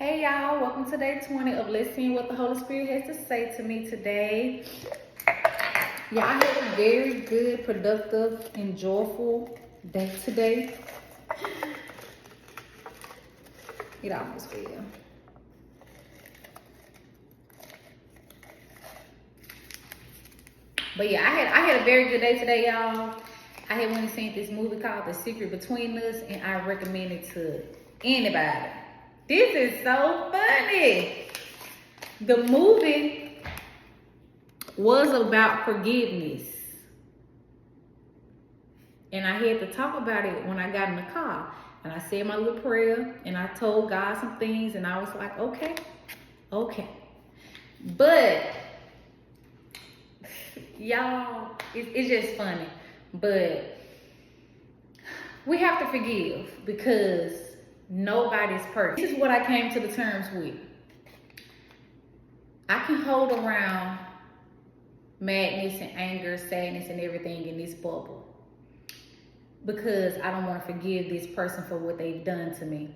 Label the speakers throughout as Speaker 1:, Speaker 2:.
Speaker 1: Hey y'all, welcome to day 20 of listening what the Holy Spirit has to say to me today. Y'all had a very good, productive, and joyful day today. It almost fell. But yeah, I had a very good day today, y'all. I had went and seen this movie called The Secret Between Us, and I recommend it to anybody. This is so funny. The movie was about forgiveness. And I had to talk about it when I got in the car. And I said my little prayer, and I told God some things, and I was like, okay. But, y'all, it's just funny. But we have to forgive because nobody's perfect. This is what I came to the terms with. I can hold around madness and anger, sadness, and everything in this bubble because I don't want to forgive this person for what they've done to me.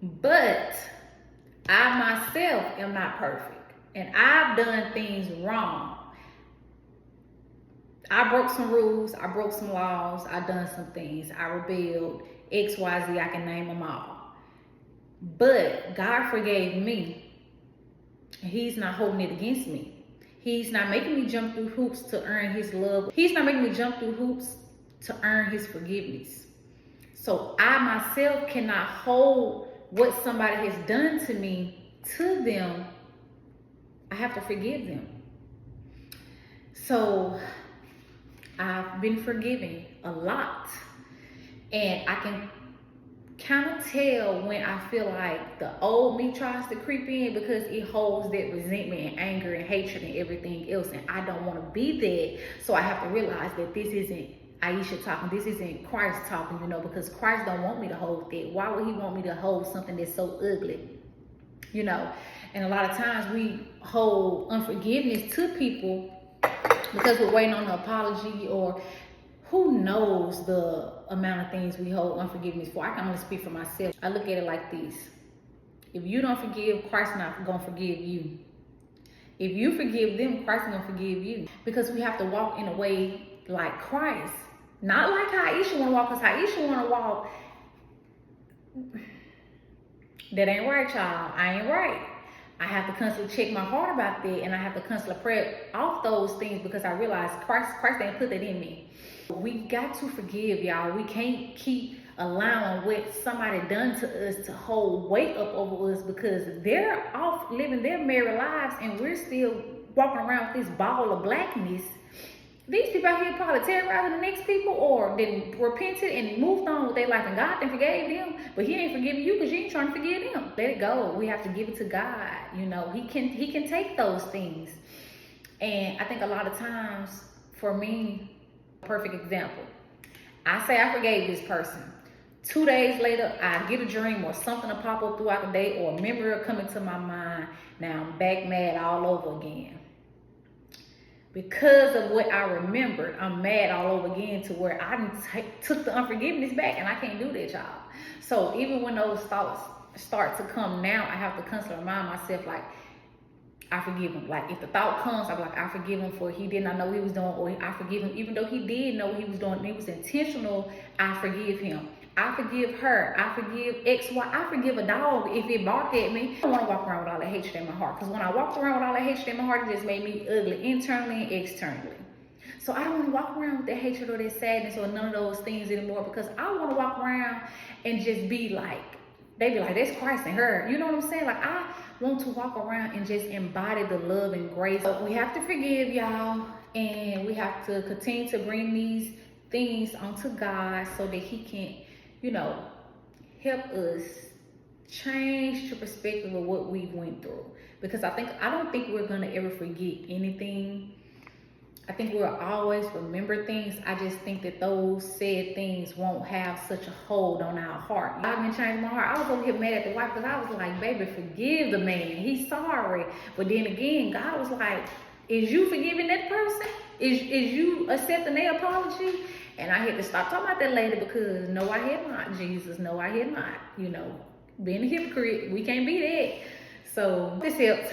Speaker 1: But I myself am not perfect, and I've done things wrong. I broke some rules, I broke some laws, I done some things, I rebelled, X, Y, Z, I can name them all. But God forgave me. He's not holding it against me. He's not making me jump through hoops to earn his love. He's not making me jump through hoops to earn his forgiveness. So I myself cannot hold what somebody has done to me to them. I have to forgive them. So I've been forgiving a lot, and I can kind of tell when I feel like the old me tries to creep in because it holds that resentment and anger and hatred and everything else, and I don't want to be there. So I have to realize that this isn't Aisha talking, this isn't Christ talking, because Christ don't want me to hold that. Why would he want me to hold something that's so ugly? And a lot of times we hold unforgiveness to people because we're waiting on an apology, or who knows the amount of things we hold unforgiveness for. I can only speak for myself. I look at it like this. If you don't forgive, Christ's not going to forgive you. If you forgive them, Christ's going to forgive you. Because we have to walk in a way like Christ. Not like how Aisha want to walk, because Aisha want to walk. That ain't right, y'all. I ain't right. I have to constantly check my heart about that, and I have to constantly pray off those things because I realize Christ ain't put that in me. We got to forgive, y'all. We can't keep allowing what somebody done to us to hold weight up over us because they're off living their merry lives and we're still walking around with this ball of blackness. These people out here probably terrorizing the next people, or then repented and moved on with their life, and God then forgave them, but he ain't forgiving you because you ain't trying to forgive them. Let it go. We have to give it to God. He can take those things. And I think a lot of times, for me, perfect example, I say I forgave this person. 2 days later, I get a dream or something to pop up throughout the day, or a memory will come into my mind. Now I'm back mad all over again. Because of what I remembered, I'm mad all over again to where I took the unforgiveness back, and I can't do that, y'all. So even when those thoughts start to come now, I have to constantly remind myself, like, I forgive him. Like, if the thought comes, I'm like, I forgive him for he did not know what he was doing, or I forgive him even though he did know what he was doing. It was intentional. I forgive him. I forgive her. I forgive X, Y. I forgive a dog if it barked at me. I don't want to walk around with all that hatred in my heart, because when I walked around with all that hatred in my heart, it just made me ugly internally and externally. So I don't want to walk around with that hatred or that sadness or none of those things anymore, because I want to walk around and just be like, they be like, that's Christ in her. You know what I'm saying? Like, I want to walk around and just embody the love and grace. So we have to forgive, y'all, and we have to continue to bring these things onto God so that he can help us change the perspective of what we went through. Because I don't think we're gonna ever forget anything. I think we'll always remember things. I just think that those said things won't have such a hold on our heart. I've been changing my heart. I was over here mad at the wife because I was like, baby, forgive the man. He's sorry. But then again, God was like, is you forgiving that person? Is you accepting their apology? And I had to stop talking about that lady because no, I had not, Jesus. No, I had not. You know, being a hypocrite, we can't be that. So this helps.